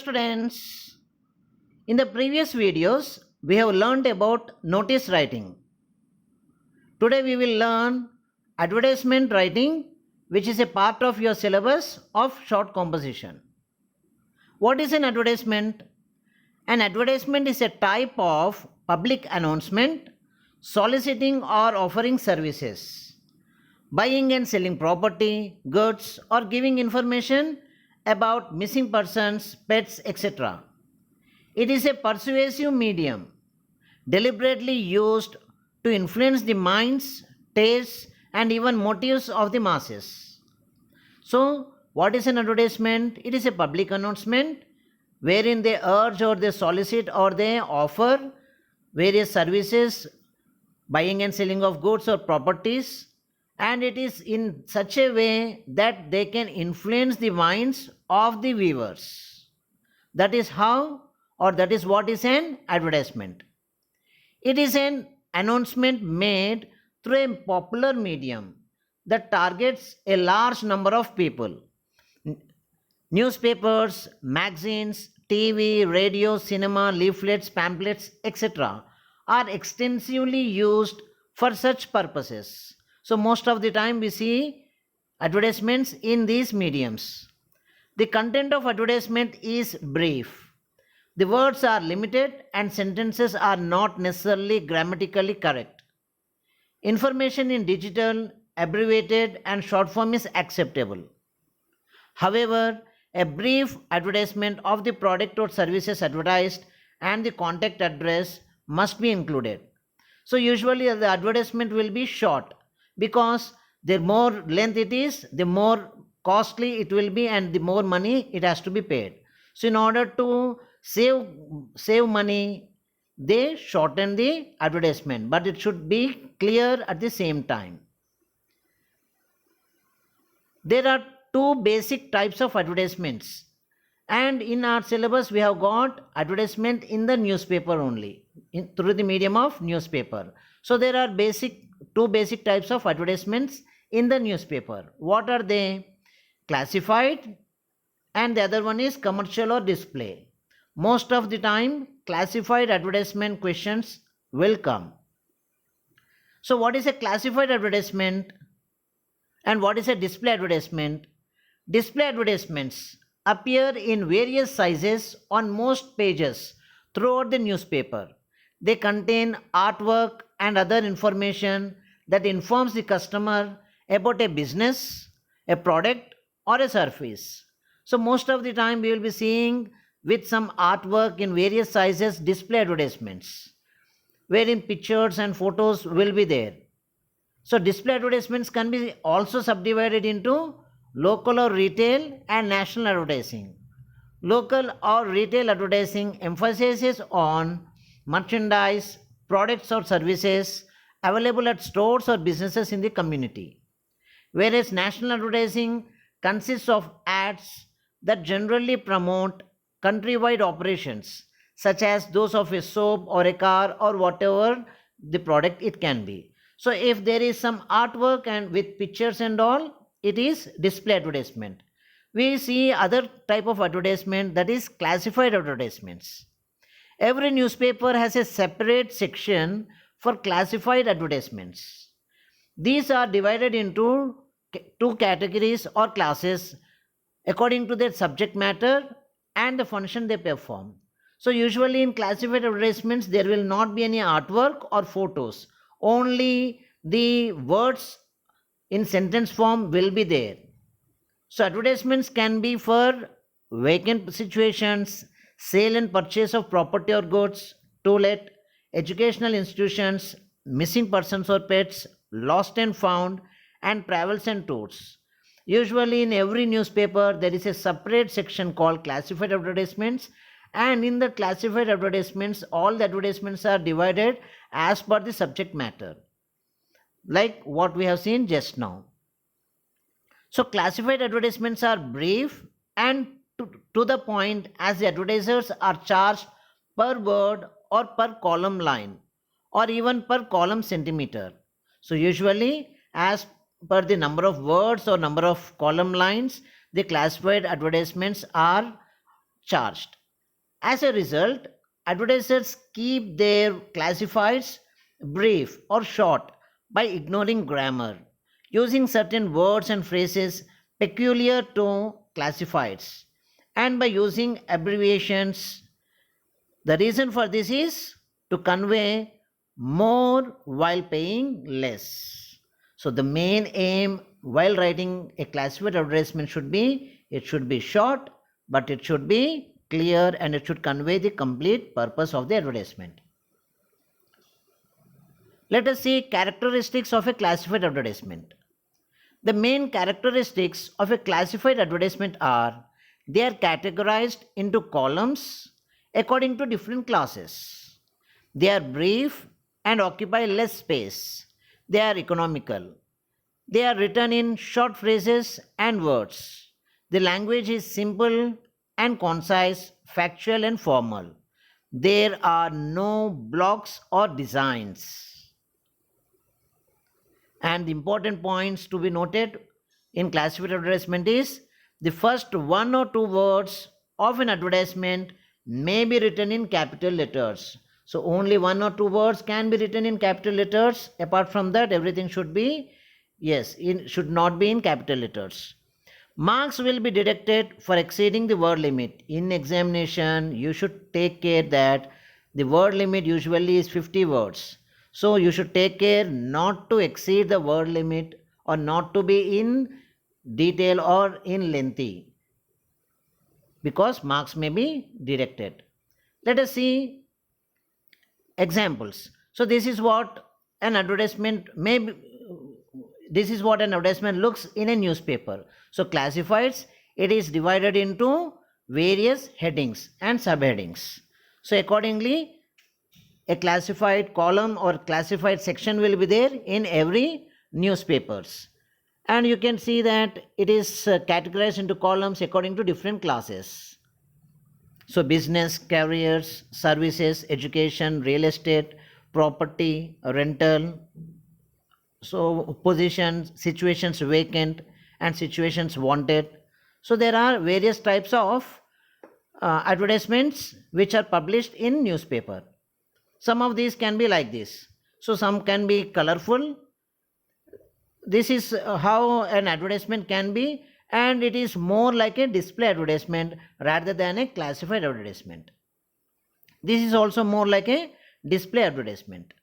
students, in the previous videos we have learned about notice writing. Today we will learn advertisement writing, which is a part of your syllabus of short composition. What is an advertisement? An advertisement is a type of public announcement soliciting or offering services, buying and selling property, goods, or giving information about missing persons, pets, etc. It is a persuasive medium deliberately used to influence the minds, tastes, and even motives of the masses. So, what is an advertisement? It is a public announcement wherein they urge or they solicit or they offer various services, buying and selling of goods or properties, and it is in such a way that they can influence the minds of the viewers. That is how, or that is what is an advertisement. It is an announcement made through a popular medium that targets a large number of people. Newspapers, magazines, TV, radio, cinema, leaflets, pamphlets, etc. are extensively used for such purposes. So, most of the time we see advertisements in these mediums. The content of advertisement is brief. The words are limited and sentences are not necessarily grammatically correct. Information in digital, abbreviated, and short form is acceptable. However, a brief advertisement of the product or services advertised and the contact address must be included. So, usually the advertisement will be short because the more length it is, the more costly it will be and the more money it has to be paid. So, in order to save money, they shorten the advertisement, but it should be clear at the same time. There are two basic types of advertisements, and in our syllabus we have got advertisement in the newspaper only, through the medium of newspaper. So there are two basic types of advertisements in the newspaper. What are they? Classified, and the other one is commercial or display. Most of the time classified advertisement questions will come. So what is a classified advertisement and what is a display advertisement? Display advertisements appear in various sizes on most pages throughout the newspaper. They contain artwork and other information that informs the customer about a business, a product, or a service. So most of the time we will be seeing with some artwork in various sizes display advertisements, wherein pictures and photos will be there. So display advertisements can be also subdivided into local or retail and national advertising. Local or retail advertising emphasizes on merchandise, products or services available at stores or businesses in the community. Whereas national advertising consists of ads that generally promote countrywide operations, such as those of a soap or a car or whatever the product it can be. So if there is some artwork and with pictures and all, it is display advertisement. We see other type of advertisement, that is classified advertisements. Every newspaper has a separate section for classified advertisements. These are divided into two categories or classes according to their subject matter and the function they perform. So usually in classified advertisements there will not be any artwork or photos, only the words in sentence form will be there. So advertisements can be for vacant situations, sale and purchase of property or goods, to let, educational institutions, missing persons or pets, lost and found, and travels and tours. Usually in every newspaper there is a separate section called classified advertisements, and in the classified advertisements all the advertisements are divided as per the subject matter, like what we have seen just now. So classified advertisements are brief and to the point, as the advertisers are charged per word or per column line or even per column centimeter. So usually as per the number of words or number of column lines, the classified advertisements are charged. As a result, advertisers keep their classifieds brief or short by ignoring grammar, using certain words and phrases peculiar to classifieds, and by using abbreviations. The reason for this is to convey more while paying less. So the main aim while writing a classified advertisement should be, it should be short, but it should be clear and it should convey the complete purpose of the advertisement. Let us see characteristics of a classified advertisement. The main characteristics of a classified advertisement are they are categorized into columns according to different classes. They are brief and occupy less space. They are economical. They are written in short phrases and words. The language is simple and concise, factual and formal. There are no blocks or designs. And the important points to be noted in classified advertisement is the first one or two words of an advertisement may be written in capital letters. So only one or two words can be written in capital letters. Apart from that, everything should be, should not be in capital letters. Marks will be deducted for exceeding the word limit. In examination, you should take care that the word limit usually is 50 words. So you should take care not to exceed the word limit or not to be in detail or in lengthy, because marks may be deducted. Let us see examples. So this is what an advertisement may be, this is what an advertisement looks in a newspaper. So classifieds, it is divided into various headings and subheadings. So accordingly, a classified column or classified section will be there in every newspapers. And you can see that it is categorized into columns according to different classes. So business, careers, services, education, real estate, property, rental, so positions, situations vacant and situations wanted. So there are various types of advertisements which are published in newspaper. Some of these can be like this. So some can be colorful. This is how an advertisement can be, and it is more like a display advertisement rather than a classified advertisement. This is also more like a display advertisement.